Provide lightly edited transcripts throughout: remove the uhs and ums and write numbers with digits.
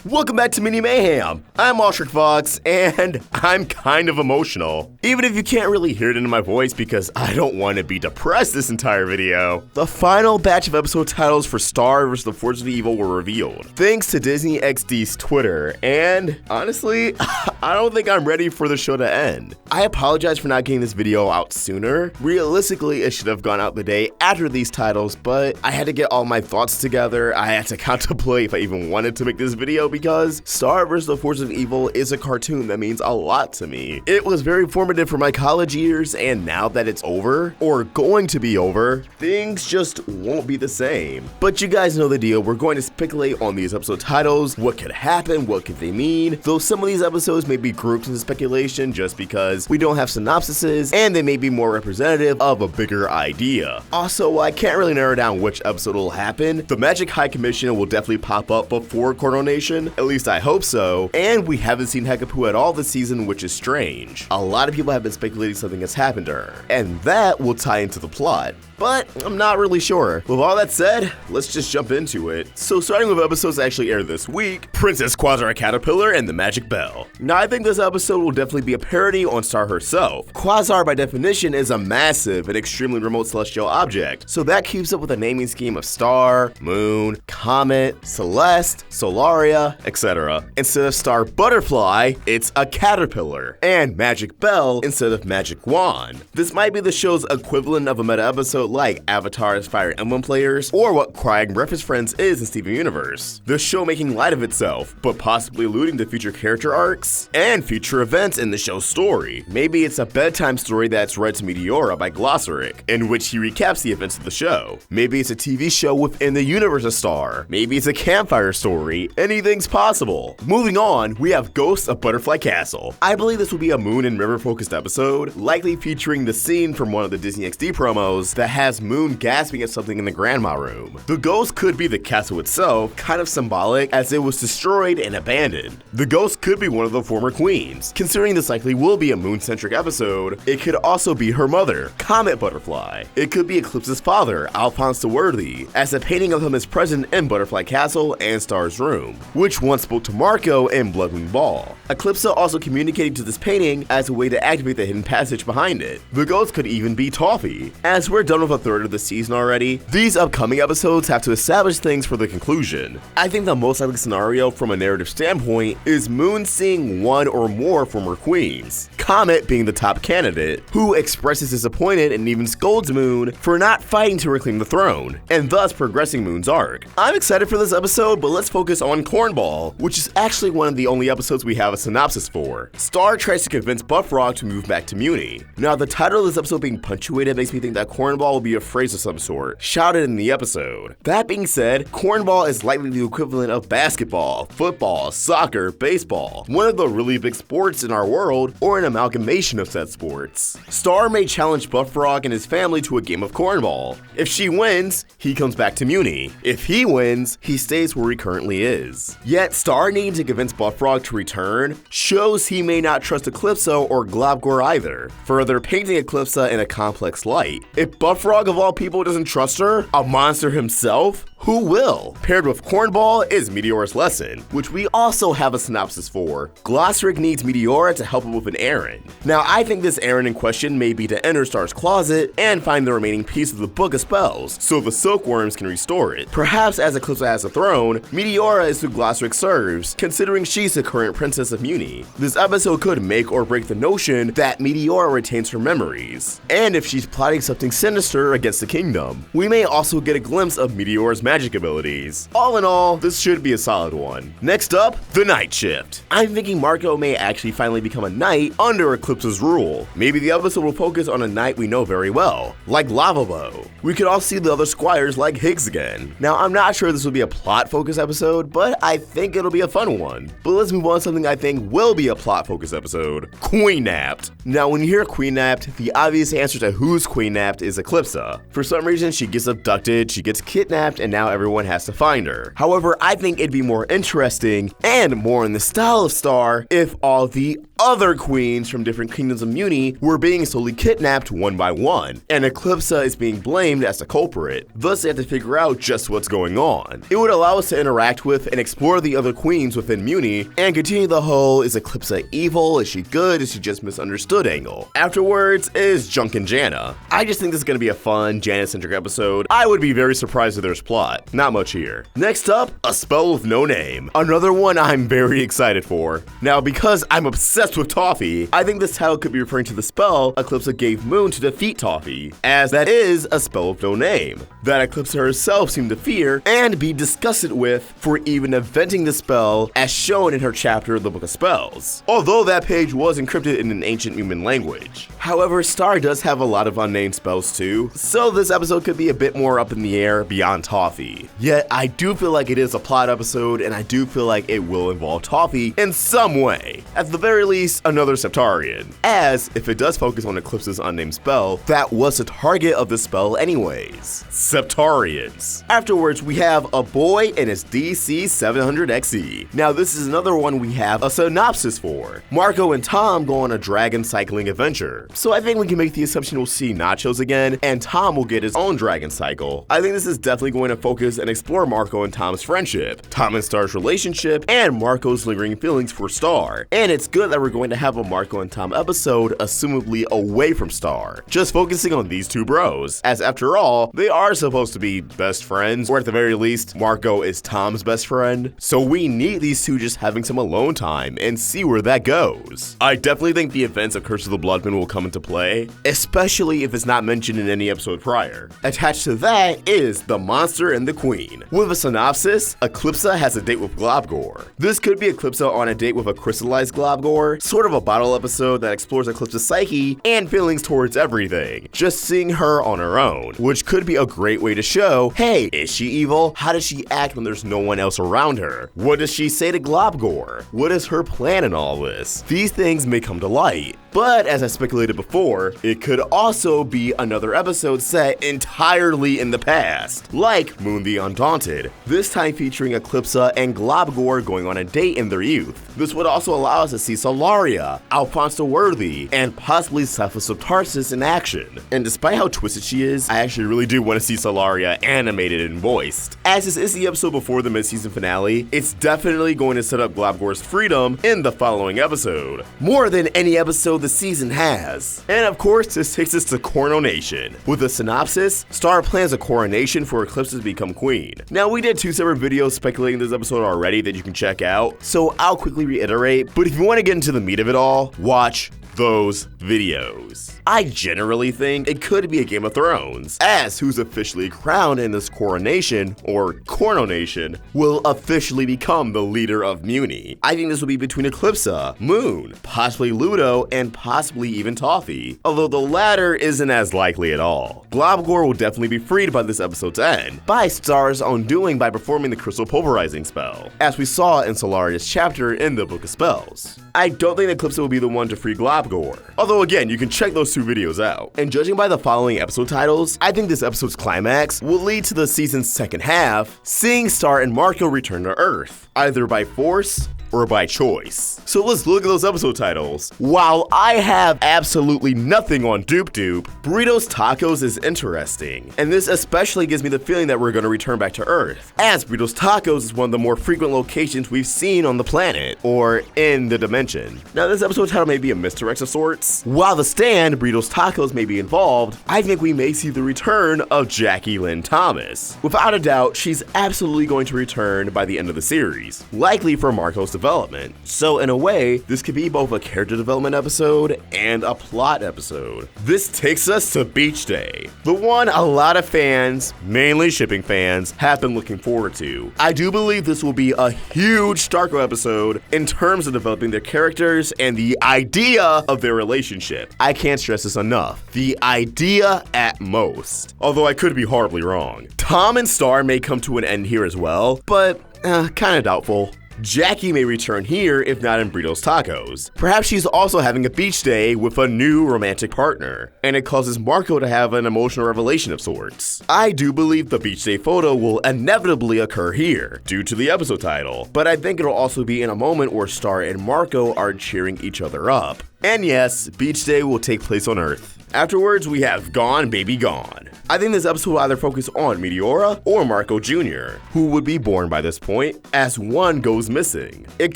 Welcome back to Mini Mayhem. I'm Alltrick Fox, and I'm kind of emotional. Even if you can't really hear it in my voice because I don't want to be depressed this entire video. The final batch of episode titles for Star vs. the Forces of Evil were revealed, thanks to Disney XD's Twitter, and honestly, I don't think I'm ready for the show to end. I apologize for not getting this video out sooner. Realistically, it should have gone out the day after these titles, but I had to get all my thoughts together. I had to contemplate if I even wanted to make this video because Star vs. the Forces of Evil is a cartoon that means a lot to me. It was very formative for my college years, and now that it's over, or going to be over, things just won't be the same. But you guys know the deal. We're going to speculate on these episode titles, what could happen, what could they mean, though some of these episodes may be grouped into speculation just because we don't have synopsises, and they may be more representative of a bigger idea. Also, I can't really narrow down which episode will happen. The Magic High Commission will definitely pop up before Coronation, at least I hope so, and we haven't seen Hekapoo at all this season, which is strange. A lot of people have been speculating something has happened to her, and that will tie into the plot, but I'm not really sure. With all that said, let's just jump into it. So starting with episodes that actually aired this week, Princess Quasar Caterpillar and the Magic Bell. Now I think this episode will definitely be a parody on Star herself. Quasar by definition is a massive and extremely remote celestial object, so that keeps up with the naming scheme of Star, Moon, Comet, Celeste, Solaria, etc. Instead of Star Butterfly, it's a caterpillar, and Magic Bell instead of Magic Wand. This might be the show's equivalent of a meta episode like Avatar's Fire Emblem players, or what Crying Breakfast Friends is in Steven Universe. The show making light of itself, but possibly alluding to future character arcs and future events in the show's story. Maybe it's a bedtime story that's read to Meteora by Glossaric, in which he recaps the events of the show. Maybe it's a TV show within the universe of Star. Maybe it's a campfire story. Anything's possible. Moving on, we have Ghosts of Butterfly Castle. I believe this will be a Moon and River focused episode, likely featuring the scene from one of the Disney XD promos that has Moon gasping at something in the grandma room. The ghost could be the castle itself, kind of symbolic as it was destroyed and abandoned. The ghost could be one of the former queens. Considering this likely will be a Moon-centric episode, it could also be her mother, Comet Butterfly. It could be Eclipse's father, Alphonse the Worthy, as a painting of him is present in Butterfly Castle and Star's room, which once spoke to Marco in Blood Moon Ball. Eclipse also communicating to this painting as a way to activate the hidden passage behind it. The ghost could even be Toffee. As we're done with a third of the season already, these upcoming episodes have to establish things for the conclusion. I think the most likely scenario from a narrative standpoint is Moon seeing one or more former queens, Comet being the top candidate, who expresses disappointment and even scolds Moon for not fighting to reclaim the throne, and thus progressing Moon's arc. I'm excited for this episode, but let's focus on Cornball, which is actually one of the only episodes we have a synopsis for. Star tries to convince Buffrog to move back to Muni. Now, the title of this episode being punctuated makes me think that Cornball will be a phrase of some sort, shouted in the episode. That being said, Cornball is likely the equivalent of basketball, football, soccer, baseball, one of the really big sports in our world, or an amalgamation of said sports. Star may challenge Buffrog and his family to a game of Cornball. If she wins, he comes back to Muni. If he wins, he stays where he currently is. Yet, Star needing to convince Buffrog to return shows he may not trust Eclipso or Globgor either, further painting Eclipsa in a complex light. If Buffrog of all people doesn't trust her, a monster himself, who will? Paired with Cornball is Meteora's lesson, which we also have a synopsis for. Glossaric needs Meteora to help him with an errand. Now, I think this errand in question may be to enter Star's closet and find the remaining piece of the Book of Spells, so the Silkworms can restore it. Perhaps as Eclipse has a throne, Meteora is who Glossaric serves, considering she's the current princess of Muni. This episode could make or break the notion that Meteora retains her memories, and if she's plotting something sinister against the kingdom. We may also get a glimpse of Meteora's magic abilities. All in all, this should be a solid one. Next up, the Night Shift. I'm thinking Marco may actually finally become a knight under Eclipse's rule. Maybe the episode will focus on a knight we know very well, like Lavabo. We could all see the other squires like Higgs again. Now, I'm not sure this will be a plot-focused episode, but I think it'll be a fun one. But let's move on to something I think will be a plot-focused episode. Queen-napped. Now, when you hear Queen-napped, the obvious answer to who's Queen-napped is Eclipsa. For some reason, she gets abducted, she gets kidnapped, and now everyone has to find her. However, I think it'd be more interesting and more in the style of Star if all the other queens from different kingdoms of Muni were being slowly kidnapped one by one, and Eclipse is being blamed as the culprit. Thus, they have to figure out just what's going on. It would allow us to interact with and explore the other queens within Muni, and continue the whole "is Eclipse evil? Is she good? Is she just misunderstood?" angle. Afterwards is Junk and Janna. I just think this is going to be a fun Janna-centric episode. I would be very surprised if there's plot. Not much here. Next up, A Spell with No Name. Another one I'm very excited for. Now, because I'm obsessed with Toffee, I think this title could be referring to the spell Eclipse gave Moon to defeat Toffee, as that is a spell with no name, that Eclipse herself seemed to fear and be disgusted with for even inventing the spell as shown in her chapter of the Book of Spells, although that page was encrypted in an ancient human language. However, Star does have a lot of unnamed spells too, so this episode could be a bit more up in the air beyond Toffee. Yet, I do feel like it is a plot episode, and I do feel like it will involve Toffee in some way. At the very least, another Septarian, as if it does focus on Eclipse's unnamed spell, that was the target of the spell anyways. Septarians. Afterwards, we have A Boy and His DC 700XE. Now, this is another one we have a synopsis for. Marco and Tom go on a dragon cycling adventure, so I think we can make the assumption we'll see Nachos again, and Tom will get his own dragon cycle. I think this is definitely going to focus and explore Marco and Tom's friendship, Tom and Star's relationship, and Marco's lingering feelings for Star. And it's good that we're going to have a Marco and Tom episode, assumably away from Star, just focusing on these two bros, as after all, they are supposed to be best friends, or at the very least, Marco is Tom's best friend. So we need these two just having some alone time and see where that goes. I definitely think the events of Curse of the Bloodman will come into play, especially if it's not mentioned in any episode prior. Attached to that is The Monster and the Queen. With a synopsis, Eclipse has a date with Globgor. This could be Eclipse on a date with a crystallized Globgor, sort of a bottle episode that explores Eclipse's psyche and feelings towards everything, just seeing her on her own, which could be a great way to show, hey, is she evil? How does she act when there's no one else around her? What does she say to Globgor? What is her plan in all this? These things may come to light, but as I speculated before, it could also be another episode set entirely in the past, like Moon the Undaunted, this time featuring Eclipse and Globgor going on a date in their youth. This would also allow us to see Solaria, Alphonse the Worthy, and possibly Cephas of Tarsus in action. And despite how twisted she is, I actually really do want to see Solaria animated and voiced. As this is the episode before the mid-season finale, it's definitely going to set up Globgor's freedom in the following episode, more than any episode the season has. And of course, this takes us to Coronation. With a synopsis, Star plans a coronation for Eclipse to become queen. Now, we did 2 separate videos speculating this episode already that you can check out, so I'll quickly reiterate, but if you want to get into the meat of it all, watch those videos. I generally think it could be a Game of Thrones, as who's officially crowned in this coronation, or Coronation, will officially become the leader of Muni. I think this will be between Eclipse, Moon, possibly Ludo, and possibly even Toffee, although the latter isn't as likely at all. Globgor will definitely be freed by this episode's end, by Star's own doing by performing the crystal pulverizing spell, as we saw in Solaria's chapter in the Book of Spells. I don't think Eclipse will be the one to free Globgor, although again, you can check those 2 videos out. And judging by the following episode titles, I think this episode's climax will lead to the season's second half, seeing Star and Marco return to Earth, either by force or by choice. So let's look at those episode titles. While I have absolutely nothing on Doop Doop, Burritos Tacos is interesting, and this especially gives me the feeling that we're going to return back to Earth, as Burritos Tacos is one of the more frequent locations we've seen on the planet, or in the dimension. Now, this episode title may be a misdirect of sorts. While the stand, Burritos Tacos, may be involved, I think we may see the return of Jackie Lynn Thomas. Without a doubt, she's absolutely going to return by the end of the series, likely for Marco's development. So in a way, this could be both a character development episode and a plot episode. This takes us to Beach Day, the one a lot of fans, mainly shipping fans, have been looking forward to. I do believe this will be a huge Starco episode in terms of developing their characters and the idea of their relationship. I can't stress this enough. The idea at most. Although I could be horribly wrong. Tom and Star may come to an end here as well, but kinda doubtful. Jackie may return here if not in Burritos Tacos. Perhaps she's also having a beach day with a new romantic partner, and it causes Marco to have an emotional revelation of sorts. I do believe the beach day photo will inevitably occur here, due to the episode title, but I think it'll also be in a moment where Star and Marco are cheering each other up. And yes, beach day will take place on Earth. Afterwards, we have Gone Baby Gone. I think this episode will either focus on Meteora or Marco Jr., who would be born by this point, as one goes missing. It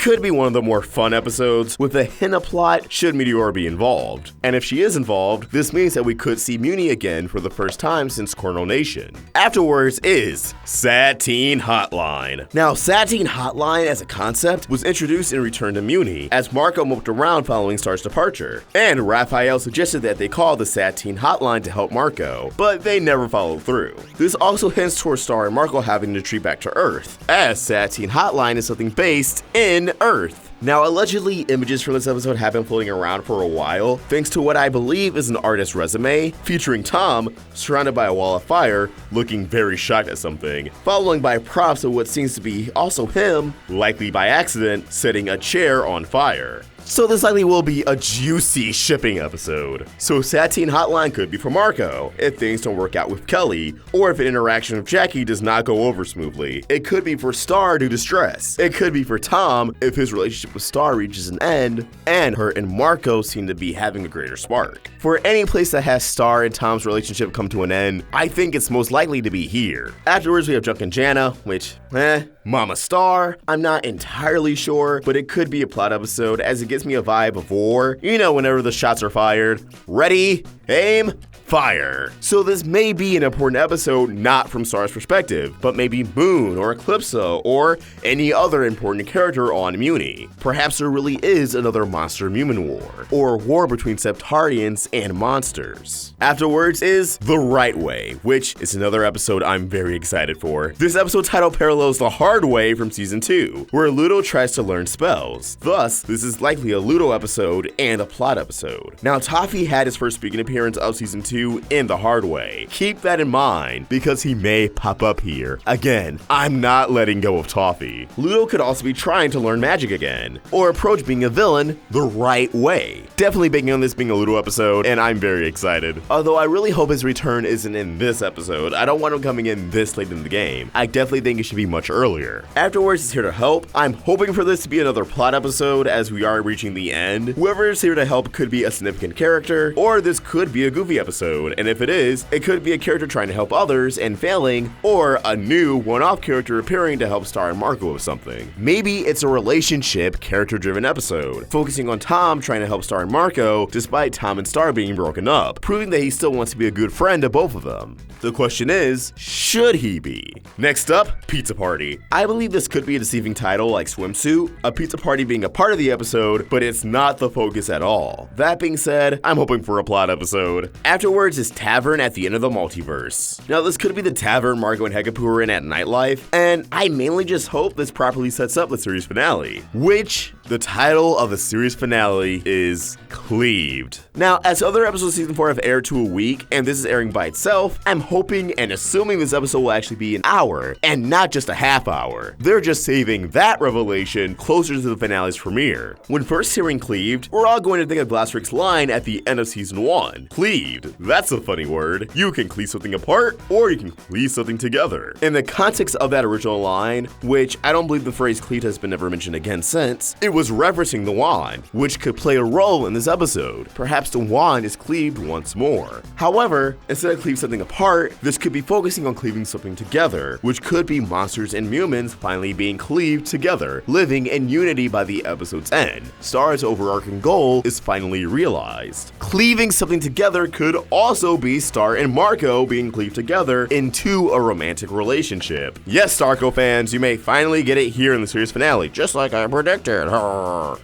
could be one of the more fun episodes with a hint of plot should Meteora be involved. And if she is involved, this means that we could see Muni again for the first time since Coronation. Afterwards is Satine Hotline. Now, Satine Hotline as a concept was introduced in Return to Muni, as Marco moped around following Star's departure, and Raphael suggested that they call the Satine Hotline to help Marco, but they never followed through. This also hints towards Star and Marco having to retreat back to Earth, as Satine Hotline is something based in Earth. Now, allegedly, images from this episode have been floating around for a while, thanks to what I believe is an artist's resume, featuring Tom surrounded by a wall of fire, looking very shocked at something, following by props of what seems to be also him, likely by accident, setting a chair on fire. So this likely will be a juicy shipping episode. So Satine Hotline could be for Marco, if things don't work out with Kelly, or if an interaction with Jackie does not go over smoothly. It could be for Star due to stress. It could be for Tom if his relationship with Star reaches an end, and her and Marco seem to be having a greater spark. For any place that has Star and Tom's relationship come to an end, I think it's most likely to be here. Afterwards we have Junk and Jana, which, Mama Star, I'm not entirely sure, but it could be a plot episode as it gives me a vibe of war. You know, whenever the shots are fired. Ready, aim, fire. So this may be an important episode not from Star's perspective, but maybe Moon or Eclipse or any other important character on Muni. Perhaps there really is another monster-human war, or war between Septardians and monsters. Afterwards is The Right Way, which is another episode I'm very excited for. This episode title parallels The Hard Way from Season 2, where Ludo tries to learn spells. Thus, this is likely a Ludo episode and a plot episode. Now, Toffee had his first speaking appearance of Season 2 in The Hard Way. Keep that in mind, because he may pop up here. Again, I'm not letting go of Toffee. Ludo could also be trying to learn magic again, or approach being a villain the right way. Definitely banking on this being a Ludo episode, and I'm very excited. Although I really hope his return isn't in this episode. I don't want him coming in this late in the game. I definitely think it should be much earlier. Afterwards is Here to Help. I'm hoping for this to be another plot episode as we are reaching the end. Whoever is here to help could be a significant character, or this could be a goofy episode, and if it is, it could be a character trying to help others and failing, or a new one-off character appearing to help Star and Marco with something. Maybe it's a relationship, character-driven episode, focusing on Tom trying to help Star and Marco despite Tom and Star being broken up, proving that he still wants to be a good friend to both of them. The question is, should he be? Next up, Pizza Party. I believe this could be a deceiving title like Swimsuit, a pizza party being a part of the episode, but it's not the focus at all. That being said, I'm hoping for a plot episode. Afterwards is Tavern at the End of the Multiverse. Now, this could be the tavern Marco and Hekapu are in at nightlife, and I mainly just hope this properly sets up the series finale, which the title of the series finale is Cleaved. Now, as other episodes of Season 4 have aired to a week, and this is airing by itself, I'm hoping and assuming this episode will actually be an hour, and not just a half hour. They're just saving that revelation closer to the finale's premiere. When first hearing Cleaved, we're all going to think of Glassrick's line at the end of Season 1. Cleaved. That's a funny word. You can cleave something apart, or you can cleave something together. In the context of that original line, which I don't believe the phrase cleaved has been ever mentioned again since, it was referencing the wand, which could play a role in this episode. Perhaps the wand is cleaved once more. However, instead of cleave something apart, this could be focusing on cleaving something together, which could be monsters and humans finally being cleaved together, living in unity by the episode's end. Star's overarching goal is finally realized. Cleaving something together could also be Star and Marco being cleaved together into a romantic relationship. Yes, Starco fans, you may finally get it here in the series finale, just like I predicted.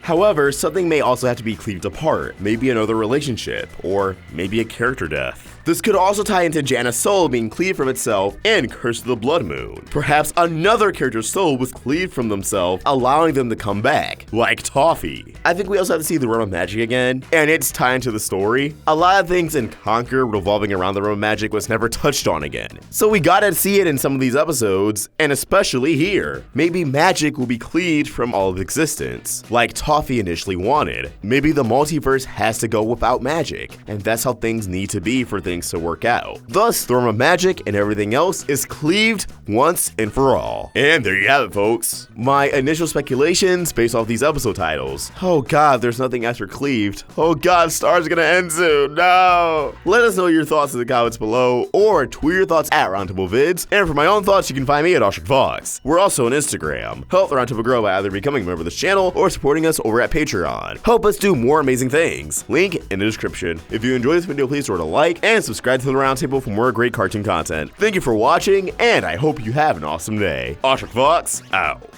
However, something may also have to be cleaved apart, maybe another relationship, or maybe a character death. This could also tie into Jana's soul being cleaved from itself in Curse of the Blood Moon. Perhaps another character's soul was cleaved from themselves, allowing them to come back, like Toffee. I think we also have to see the realm of magic again, and its tie into the story. A lot of things in Conquer revolving around the realm of magic was never touched on again. So we gotta see it in some of these episodes, and especially here. Maybe magic will be cleaved from all of existence, like Toffee initially wanted. Maybe the multiverse has to go without magic, and that's how things need to be for things to work out. Thus, the realm of magic and everything else is cleaved once and for all. And there you have it, folks. My initial speculations based off these episode titles. Oh god, there's nothing after cleaved. Oh god, Star's gonna end soon. No! Let us know your thoughts in the comments below, or tweet your thoughts at Roundtable Vids. And for my own thoughts, you can find me at OshrickFox. We're also on Instagram. Help the Roundtable grow by either becoming a member of this channel or supporting us over at Patreon. Help us do more amazing things. Link in the description. If you enjoyed this video, please throw it a like and subscribe to the Roundtable for more great cartoon content. Thank you for watching, and I hope you have an awesome day. OshrickFox, out.